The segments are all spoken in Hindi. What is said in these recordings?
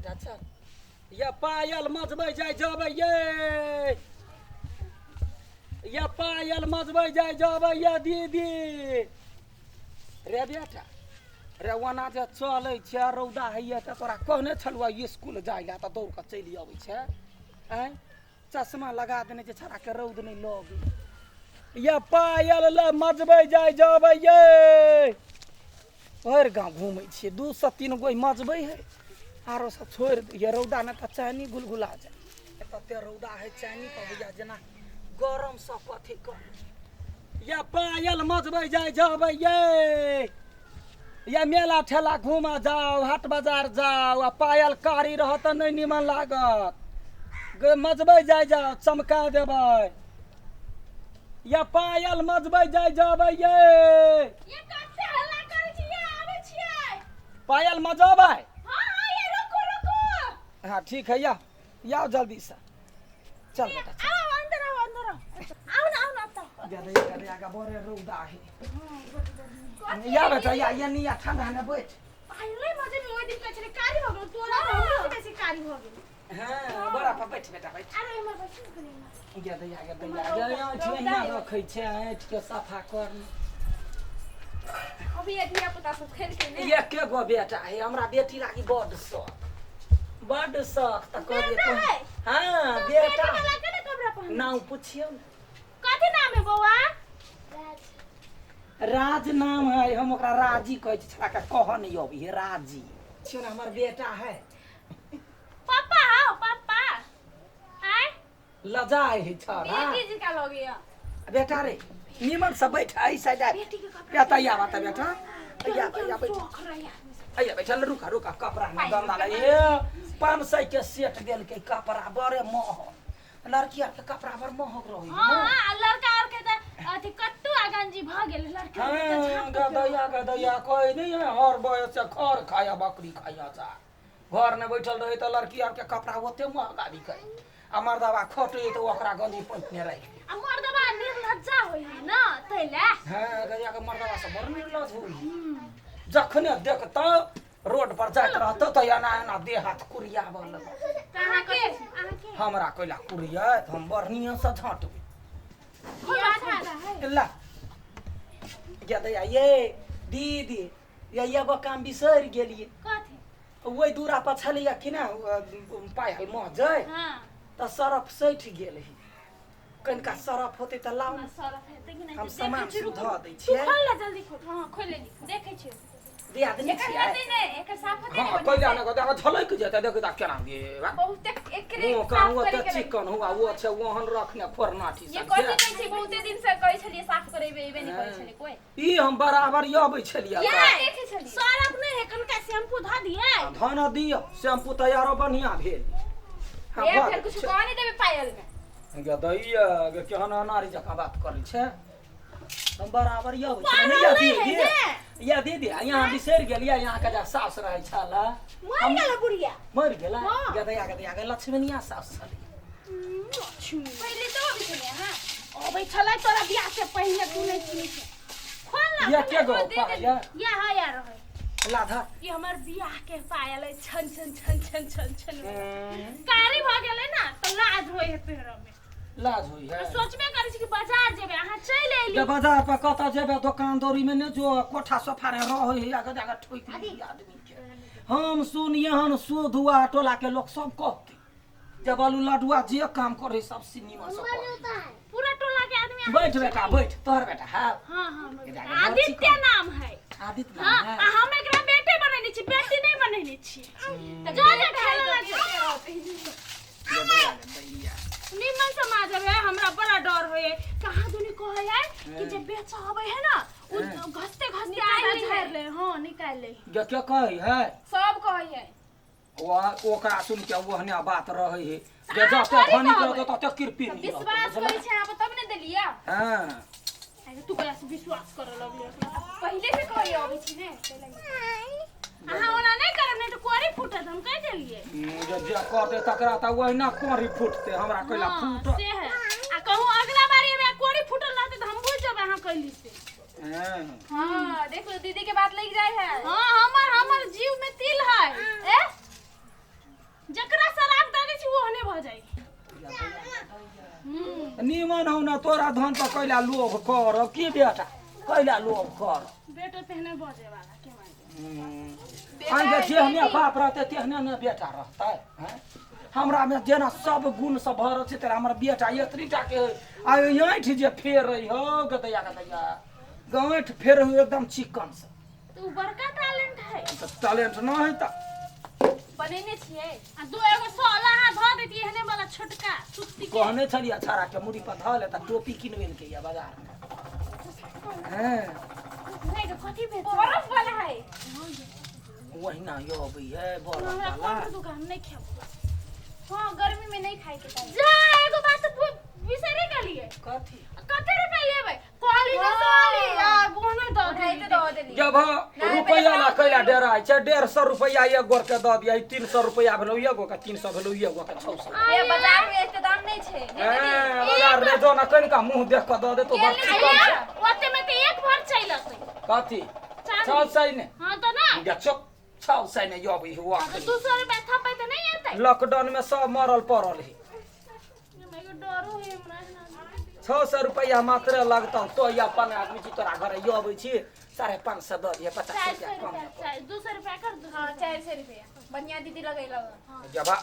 बेटा चल ये पायल मजबै जाय जबै ये पायल मजबै जाय जबै ये दीदी रे बेटा रे ओना जे चलै छै रौदा हैया तऽ तोरा कहने छलुआ स्कूल जाय ला तऽ दौड़ कऽ चलि अबै छै आँय चश्मा लगा देने छै छड़ा के रौद नहीं लगे ये पायल ल मजबै जाय जबै ये भरि गाँव घूमै छियै 2 से 3 गो मजबै है आरो सब छोड़ि दिए रौदा में तऽ चैनी गुलगुला जाए तते रौदा है चैनी पर भैया जेना गरम सब अथी कर ये पायल मजबै जाय जबै ये मेला ठेला घूमा जाओ हाट बाजार जाओ आ पायल कारी रहत तऽ नहीं निमन लागत मजबै जाय जाओ चमका देबै ये पायल मजबै जाय जबै ये कते हल्ला करै छियै आबै छियै पायल मजबै हां हां ये रुको रुको हाँ ठीक है या जल्दी से चल बेटा चल। आओ अंदर आओ ना तो गदे आगा बोरे रौदा है या बेटा या निया ठंडा ने बैठ पहले मजे में ओइ दिन कहै छले कारी भ गेल तोरा तो हमरो से बेसी कारी भ गेल हां बड़ा पर बैठ बेटा बैठ अरे हमर बच्ची कने गदे ठेना रखै छै ऐठ के सफा कर अभी ये धिया पुता सब खेल के ने ये के गो बेटा है हमरा बेटी लागी बड शौक त कह दे तो हां बेटा वाला केना कपड़ा पहन नाम पूछियो कथि नाम है बौआ राज नाम है हम ओकरा राजी कहै छी छड़ा के कह नहीं अबी है राजी छियो ना हमर बेटा है पापा आओ पापा आय लजाए है छड़ा बेटी जी का लोग ये बेटा रे निमन से बैठ आई साइड बेटी के कपड़ा बेटा या बात बेटा या बैठ शौक रहा अया बैठा रुका कपड़ा में गंदा ये 500 के सेट देल के कपड़ा बड़े महग लड़किया के कपड़ा बड़ महग रही हां लड़का और के त अथि कट्टू आ गंजी भ गेल लड़का के त गदया कोई नहीं है हर बयस से खर खाया बकरी खाया जा घर में बैठल रही तो लड़की और के कपड़ा ओते महंगा बिकै आ मर्दवा खोटे तो ओकरा गंजी पहिने रही आ मर्दबा निर्लज्जा होई है ना तैला हां गदया के मर्दवा से बड़ निर्लज होई जखने देखता रोड पर जात रहत तो एना देह हाथ कुरियाबल कहां के हमरा कोइला कुरिया हम बढ़निया से झांटबे ला गदया ये दीदी ये काम बिसर गेलिए कथि ओइ दूरा पर छलिया कि ना पायल मजै हां त सरफ सैठ गेल है कनका सरफ होते त लाउ सरफ है देखि ना हम सामान सुधा दै छियै खोल ले जल्दी खोल हां खोल ले देखै छी दिया देने एकर छियै होते ने एकर साफ होते हां कोइला ने देखो झलक जेते देखो ता केना गे बहुत एकरे वो काम वो त चिकन हुआ वो छै वहन रखने फोरनाठी ये सब कथि कहै छी बहुते दिन से कहै छलिए साफ करेबे एबे नहीं करै छले कोई ई हम बराबर आबै छलिया ये देखे छलिए सरफ नहीं है कनका शैम्पू धा दिए धन दियो शैम्पू तैयारो बढ़िया भेल ये फिर कुछ कह नहीं देबे पायल में गदैया गे केहन अनारी जका बात करै छै हम बराबर आबै पागल छलिया नहीं है दीदी या दीदी यहाँ बिसर गेलिया यहाँ के जा सास रहै छला मर गेल बुढ़िया मर गेला हाँ। गदैया के लक्ष्मणिया सास छली पहले तो अभी छले हां अबे छले तोरा बियाह से पहले तू नहीं सुनी छे खोल ना ये के गो पायल ये हां यार है लाधा ये हमर बियाह के पायल है छन कारी भ गेले ना तो लाज होय है पेहरा में लाज होई है सोचबे करै छी कि बाजार जेबे अहाँ चल एली के बाजार पर कत जेबे दुकान दौरी में ने जो कोठा सोफा रे रहै है आगे जाके ठोक दी आदमी के हम सुन यहन सूद हुआ टोला के लोग सब कहते जब आलू लडुआ जे काम करे सब सिनेमा सब पूरा टोला के आदमी बैठ बेटा बैठ तोहर बेटा हां हां आदित्य नाम है आदित्य हां नाम है हम एकरा बेटे बनेने छी बेटी नहीं बनेने छी जा खेला लगे निमन समाज है हमरा बड़ा डर होए कहां दुनी कहै है कि जे बेच आवे है ना उ घसते आदमी झाड़ ले हां निकाल ले क्या कहै है सब कहै है ओकरा सुन के ओहने बात रहै है जे जते धनी करत तते कृपी विश्वास करै छै आप तब ने देलिया हां अरे तू करा से विश्वास कर लगले पहले से कहै आबै छी ने अहाँ ओना नहीं करब नहीं तो कोरी फूटत हम कह देलिए जे करते तकरा त ओहिना कोरी फूटते हमरा कइला फूट से है आ कहूं अगला बारी में कोरी फूटल रहते तो हम बुझ जब अहाँ कहली से हां देख लो दीदी के बात लग जाय है हां हमर जीव में तिल है ए निमन हो ना तोरा धन पर कैला लोभ कर की बेटा कैला लोभ कर बेटा तेहने बजे वाला के मारे आगे जेहने बाप रहते तेहने ने बेटा रहता है हमरा में जेना सब गुण से भरल छै तेरा हमर बेटा एतरीटा के आय ऐठ जे फेर रही हो गदैया गाँठ फेर एकदम चिकन से तू बड़का टैलेंट है टैलेंट न है त बनेने छिए आ दू एगो सोला हाथ ध देती हने वाला छोटका सुत्ती के कहने छलिया छाड़ा के मुड़ी पर ध लेता टोपी किनबे के या बाजार में हैं नहीं तो कथी बेच बर्फ वाला है वही ना यो अभी है बड़ा हमरा वाला कौन दुकान नहीं खाओ हां गर्मी में नहीं खाए के टाइम जा एगो बात बिसरे गेलिए कथी कते रुपए लेबै कॉली ना सोली आ बोने दो देली जब रुपया ला कैला डेरा छै 150 रुपया एक गोर के द दिया 300 रुपया भेलो एगो के 300 भेलो एगो के 600 ए बाजार में एते दाम नहीं छे बाजार रे जो ना कनिका मुंह देख के द दे तो बड़ चिकन छै ओते में ते एक भर चैलत कथी 600 ने हां तो ना या चुप 600 ने यो भी हुआ तो 200 रुपए थपै त नहीं आते लॉकडाउन में सब मरल पड़ल है मेरे डरो है हमरा 600 रुपया मात्र लगता तो या अपन आदमी छी तोरा घर यो अबै छी 550 द दिए 50 रुपया कम 200 रुपया कर दो हां 400 रुपया बढ़िया दीदी लगैला हां जबा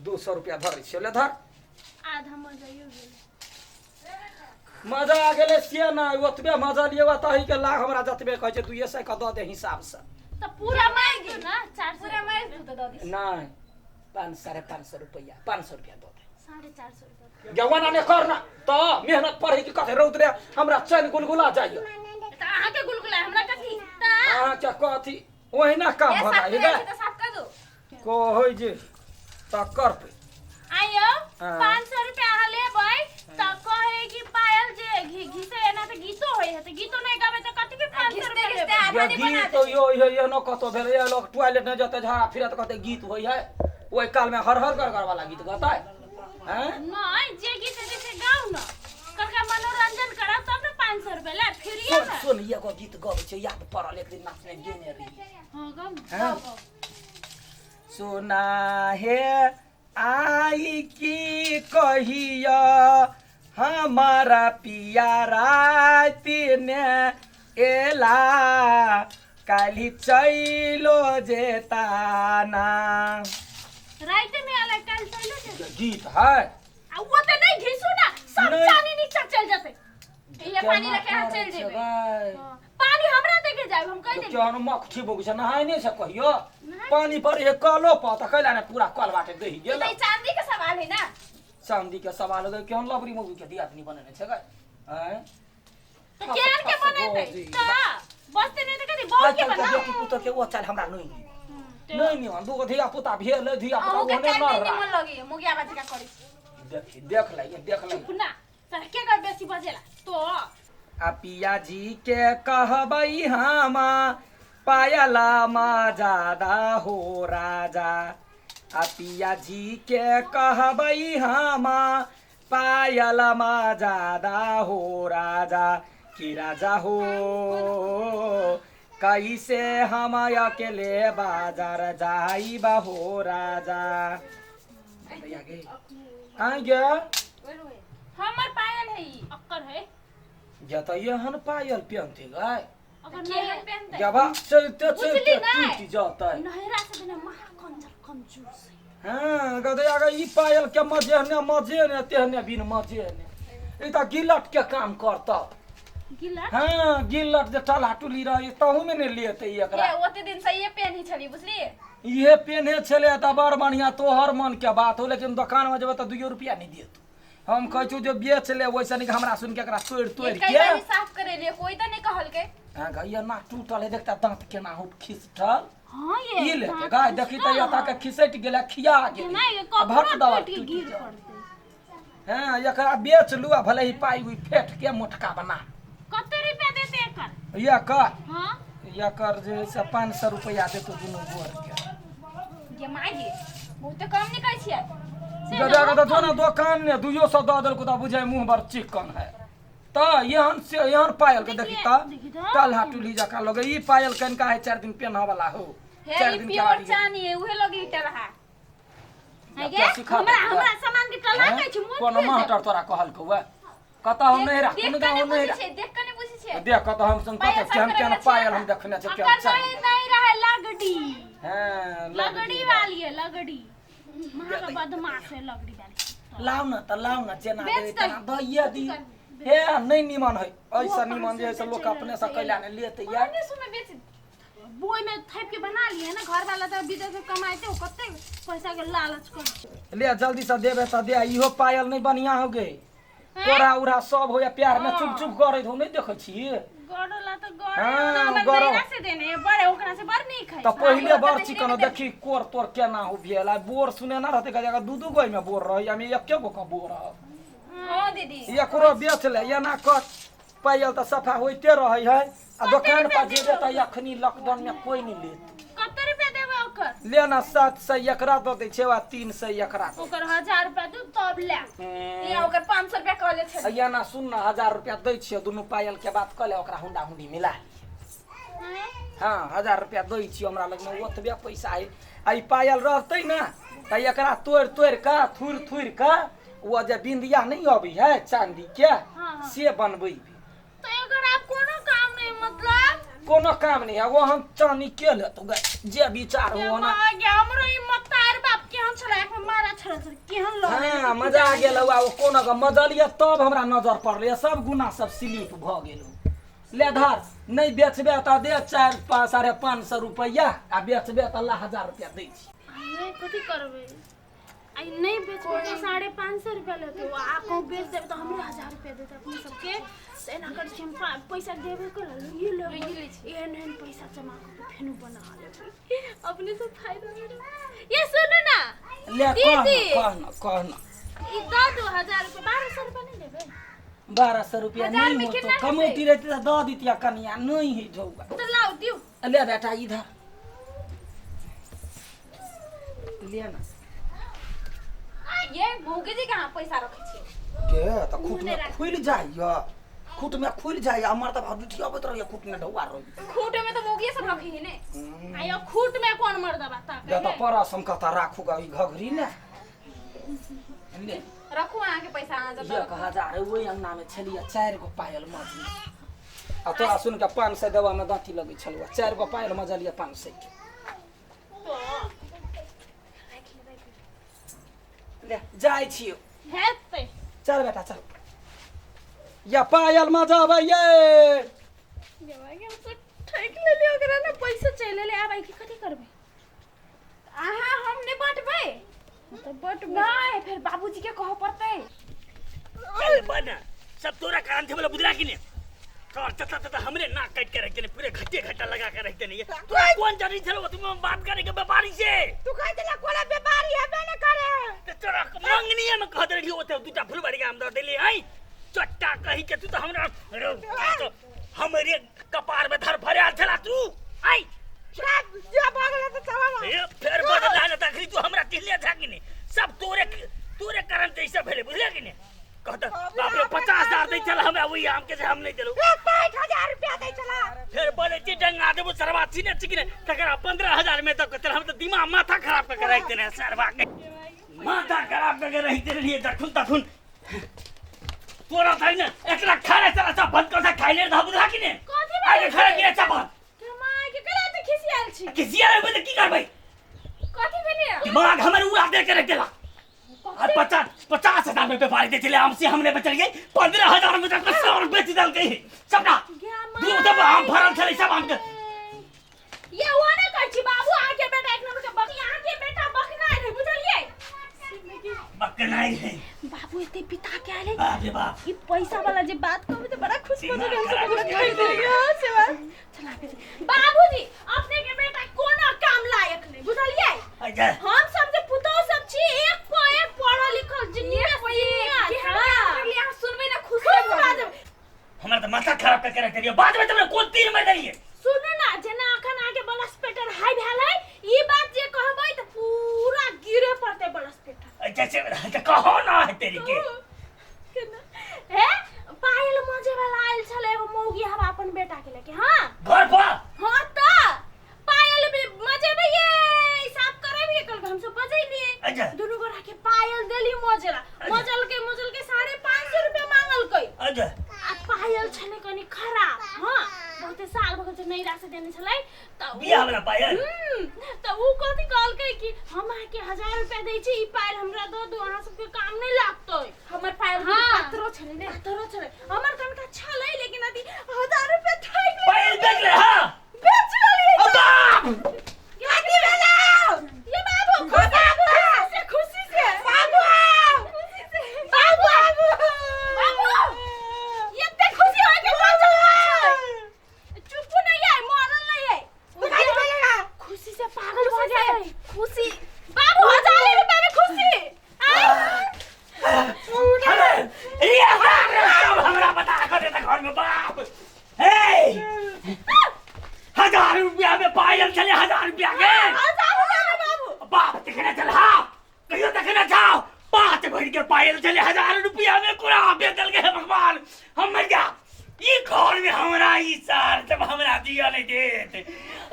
200 रुपया धर छी ले धर आधा मजा यो गेल मजा आ गेले से ना ओतबे मजा लिएवा तही के लाख हमरा जतबे कहै छै 200 के द दे हिसाब से त पूरा मार दो ना 400 पूरा मार दो त द दे नहीं 500 रुपया 500 रुपया द दे 450 रुपया जवाना ने करना तो मेहनत पढ़ी की कथे रौद रे हमरा चैन गुलगुला जाइयो त आहा के गुलगुला हमरा कथी त अहाँ क्या कथी ओही ना काम हो जाए गे त साफ कर दो को होई जे त कर पे आयो हाँ। 500 रुपया आहा लेबै त कहे कि पायल जे घिसे एना त गीतो होय है त गीतो नहीं गाबे त कथी के 500 रुपया लेबै गीत तो यो न कतो भेल ये लोग टॉयलेट न जते झाड़ा फिरत कहते गीत होई है ओई काल में हर हर कर वाला गीत गाता है हैं नहीं जे गीत जैसे गाओ न करका मनोरंजन करा तब न 500 रुपया ले फिर ये ना सुन ये को गीत गाबै छै याद पड़ल एक दिन नाचने गेने रही हां गम हाँ। सुना है आई की कहिया हमारा पिया रात ने एला काली चैलो जेताना रात में आला कल चलो जे गीत है आ वो त नहीं घिसू ना सब नहीं। पानी नीचे चल जाते ये पानी लेके हाथ चल जेबे हां पानी हमरा देके जाए हम कह दे क्या न मक्खी बोग से नहाय नहीं से कहियो पानी पर एक कलो प त कैला ने पूरा कल बाटे दही गेल ये चांदी का सवाल है ना चांदी के सवाल हो गए क्यों लबरी मुगी के दियादनी बने छै गए हैं तो केर के बनेते त बसते नहीं त कथी बहुत के बना देखी पुत के ओ चल हमरा नहीं नहीं दू धिया पुता भेल धिया पुता ओके ओने टाइम न नहीं रहा मन लगी मुगिया बाजी का करी देखी देख ले सुना सर के का बेसी बजेला तो आ पिया जी के कहबई हामा पायला मा ज्यादा हो राजा आ पिया जी के कहबई हामा पायला मा ज्यादा हो राजा कि राजा हो कैसे हम अकेले बाजार जाई हो राजा आगे हमर पायल है ई अक्कर है जत यहन पायल पहनते गाय अगर नहीं पहनते जब चलते बुझली चलते नहीं? टूट जाता है नहरा से बिना महा कंजर कंजूस है हाँ गदे अगर ई पायल के मजे ने तेहने बिन मजे ने ई त गिलट के काम करता गिला हाँ गिलट जे टला टुली रही तहू में ने लेते एकरा ये ओते दिन से ये पहनी छली बुझली ये पेने छले त बड़ बढ़िया तोहर मन के बात हो लेकिन दुकान में जब त 2 रुपया नहीं देत हम कह छु जो बेच ले वैसे नहीं हमरा सुन के एकरा तोड़ ये के कई बार साफ करे लिए कोई त नहीं कहल के हां गैया ना टूटल है देखता दांत केना हो खिसटल हां ये ई ले गाय देखी त या ता के खिसट गेला खिया गेल ना ये अब हट कपड़ा दवा टूट के गिर पड़ते हां एकरा बेच लू आ भले ही पाई हुई फेट के मोटका बना कते रुपया देते एकर या कर हां या कर जे से 500 रुपया दे तो दुनो गोर के ये माई बहुत कम नहीं कहै छियै गदा गदा जो ना दुकान ने 200 द देल को त बुझाय मुंह भर चिकन है त यहन से यहन पायल के देखी त कल हाटुली जका लगे ई पायल कनका है 4 दिन पहना वाला हो 4 हे दिन के प्योर बाद चानी है उहे लगी इटा रहा है गे क्या सिखा हमरा सामान के टला कहै छी मोट कोनो मास्टर तोरा कहल कौआ कत हम नहीं रह कोनो गाँव नहीं रह देख कने बुझी छै देख कत हम संग कत हम केना पायल हम देखने छै क्या नहीं रहे लगड़ी हां लगड़ी वाली है लगड़ी मां का बदमाश है लगड़ी वाली लाउ न जेना दे तना दैया दी हे नहीं निमन है ऐसा निमन जे से लोग अपने से कैला ने लेते यार अन्य सुमे बेच बोई में थैप के बना लिए ना घर वाला तो विदेश से कमाते हो कते पैसा के लालच कर ले जल्दी से देबे त दे इहो पायल नहीं बढ़िया हो गे कोरा उरा सब होया प्यार में चुप चुप करैत हो नहीं देखै छी गड़ला तो हाँ, गड़ गड़ो। हमरा से देने बड़े ओकरा से बड़ नहीं खाई त पहिले बार चिकन देखी कोर तोर केना हो भेला बोर सुने ना रहते का दू दू गो में बोर रह या में एके गो का बोर हां दीदी एकरो बेच ले या ना कट पायल त सफा होइते रहै है आ दुकान पर जेबे त अखनी लॉकडाउन में कोई नहीं लेत कते रुपया देबे ओकर लेना 700 एकरा दो दे छेवा 300 एकरा दो ओकर 1000 रुपया दू तब ले या ओकर 500 रुपया कहले छै या ना सुन ना 1000 रुपया दै छियै दुनू पायल के बात क ले ओकरा हुंडा हुंडी मिला हाँ 1000 रुपया दै छियै हमरा लग में ओतबे पैसा है आई पायल रहतै ना त एकरा तोड़ तोड़ का थुर का वो जे बिंदिया नहीं अभी है चांदी के से बनबै तो अगर आप कोनो काम नहीं मतलब कोनो काम नहीं है वो हम चांदी के ले तो जे विचार हो ना हमरो ई मतार बाप केहन छला एक में मारा छला केहन लग हां मजा आ गेल वो कोनो का मजलिया तब हमरा नजर पड़ले सब गुना सब स्लिप भ गेल ले धर नहीं बेचबे त दे 4-5 रुपया आ बेचबे त 1000 रुपया दै छी अरे कथि करबे आई नहीं बेचबे तो 550 रुपया लेते वो आपको बेच देबे तो हमरे 1000 रुपया देते अपने सबके से ना कर छी पैसा देबे कर ये ले ये नहीं पैसा जमा कर फेनु बना ले अपने से फायदा ये सुनो ना ले दीदी कहना ई दो 2000 रुपया 1200 रुपया नहीं देबे 1200 रुपया नहीं हो तो कमौती रहती तो दे दीतिया कनिया नहीं है जोगा तो लाओ दियो ले बेटा इधर ले ना ये भौगे जी कहां पैसा रखे छी के त खुट में खुल जाइया खुट में खुल जाइया हमर त भादुठी अबत रहिया खुट में ढौआ रही खूट में तो मोगिए सब रखी है ने आयो खूट में कौन मर्दा बता या त परसम कता राखूगा ई घघरी ने ले रखू आके पैसा आ जब 1000 ओई अंगना में छलिया 4 गो पायल मजली आ तोरा सुन के 500 देवा में दांती लगे छलुआ 4 गो पायल मजलिया 500 के ले जाय छियो हेते चल बेटा चल या पायल मजाबे ये देवागे हम तो ठेक ले लियो ओकरा ना पैसा चले ले आबै की कथि करबे आहा हम ने बांटबे तो बटबे नहीं फिर बाबूजी के कहो पड़ते चल बना सब तोरा कारण थे बोला बुदरा की ने और तता हमरे नाक काट के रखते ने पूरे घट्टा लगा के रखते ने तू कौन जानी चलो तुम बात करे के व्यापारी से तू कह देला कोला व्यापारी है मैंने करे तो तोरा मंगनी है मैं कह दे रही होते दूटा फुलबाड़ी के आमदा देली आई चट्टा कही के तू तो हमरा तो हमरे कपार में धर भरे चला तू आई जा भागले तो चला ए फिर बदला ना तखरी तू हमरा तिलिया था कि ने सब तोरे कारण ते सब भेले बुझले कि ने कहता बाप रे 50000 दे चला हमरा वही आम के से हम नहीं देलू 65000 रुपया दे चला फिर बोले जी डंगा देबो सरवा सीने चिकने तकरा 15000 में तक चल हम तो दिमाग माथा खराब करके रख देने सरवा के माथा खराब करके रख देने लिए तखुन तोरा थाई ने एकला खाने चला सब बंद कर सा खाइले धाबु राखी ने आगे खड़ा किया चपा के मां के कला तो खिसियाल छी किसिया रे बे की करबै कथि भेलिए दिमाग हमर उड़ा दे के रख देला और 50,000 में व्यापारी दे चले हमसे हमने बचल गए 15,000 में तक 100 रुपए दल गई सबना दू तब हम भरल चले सब हम ये वाने करची बाबू आके बेटा एक नंबर के बकरी आके बेटा बकना है बुझलिए बकनाई है बाबू इतने पिता के आले बाप रे बाप ये पैसा वाला जे बात कहबे तो बड़ा खुश हो दिमाग जाएगा खराब हम कर सब दिया। खरीद लिया सेवा चला के बाबूजी अपने के बेटा कोनो काम लायक नहीं बुझलिए अच्छा हम सब जे पुतो सब छी एक को एक पढ़ा लिखल जिनियर के हम सुनबे ना खुश हो जाब हमारा तो माथा खराब करके रख दिया बाद में तुमने कौन तीर में दिए सुनो ना जना अखन आगे बलस पेटर हाई भेल है ई बात जे कहबै तो पूरा गिरे पड़ते बलस पेटर जैसे कहो ना है तेरी के हे पायल मजे वाला आइल छले एगो मौगी हम अपन बेटा के लेके हां घर पर हां तो पायल भी मजे में ये हिसाब करे भी कल हम सब बजे लिए अच्छा दोनों घर मजला मजल के 550 रुपया मांगल कई अच्छा आ पायल छने कनी खराब हां बहुते साल भर से नहीं रासे देने छलै त बियाह वाला पायल त उ कथि कहल के कि हम के 1000 रुपया दै छी ई पायल हमरा दो दो अहाँ सबके काम नहीं लागतै हमर पायल पात्रो छलै ने पात्रो छलै हमर कनका छलै लेकिन अति 1000 रुपया थाई पायल देख ले हां बेच लेली बाप कथि भेला ये बाबू खुशी से बाबू खुशी से बाबू बाबू ये ते खुशी हो के बात चुप नहीं है मरल नहीं है कथि भेला खुशी से पागल हो जाए खुशी बाबू 1000 रुपया में खुशी हमरा बता कर दे घर में बाप हे 1000 रुपया में पायल चले 1000 रुपया के बाबू बाप देखने चल हाँ कहियो देखने जाओ बात भर के पायल चले 1000 रुपया में पूरा बेदल के भगवान हम मर गया ये घर में हमरा ई सार जब हमरा दिया नहीं देते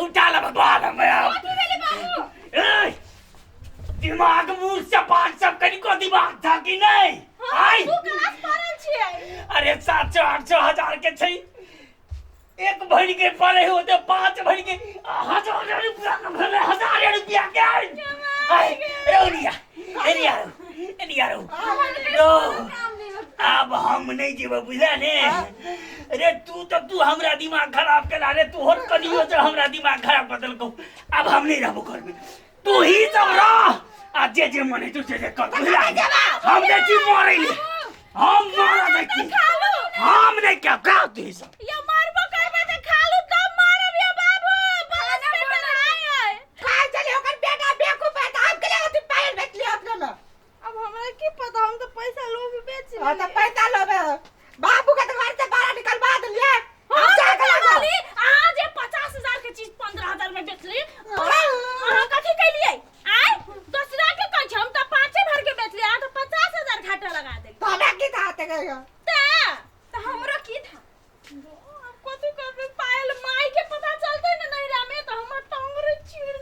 उठा ला भगवान हम दिमाग मुंह से पांच सब कनी को दिमाग था कि नहीं आई तू क्लास पढ़ल छियै अरे 700-800 के छै एक भरी के पड़े होते 5 भरी के 1000 रुपया का भले 1000 रुपया के आई एरिया नो अब हम नहीं जीव बुझला ने अरे तू हमरा दिमाग खराब करा रे तू हर कनियो से हमरा दिमाग खराब बदल को अब हम नहीं रहबो घर में तू ही सब रह आ जे मने तू जे कर बुझला हम देखी मरे हम मारा देखी हम नहीं क्या का तू सब ये मारबो करबे त खालू तब मारब ये बाबू बस पे बनाए काय चले ओकर बेटा बेकूफ है हम के लिए तू पायल बेच लिया अपने में अब हमरा की पता हम तो पैसा लोभ बेच हां तो पैसा लोबे बाबू के घर से बाहर निकलवा दिए हम क्या करेंगे आज 50,000 के चीज 15,000 में बेच ली हां कथि के लिए आय दूसरा के कह हम तो 5 भर के बेच लिया तो 50,000 घाटा लगा दे तो हमें की था गया त हमरा की था कथि करबे पायल माई के पता चलते न नैरा में तो हमर टंगरे चीर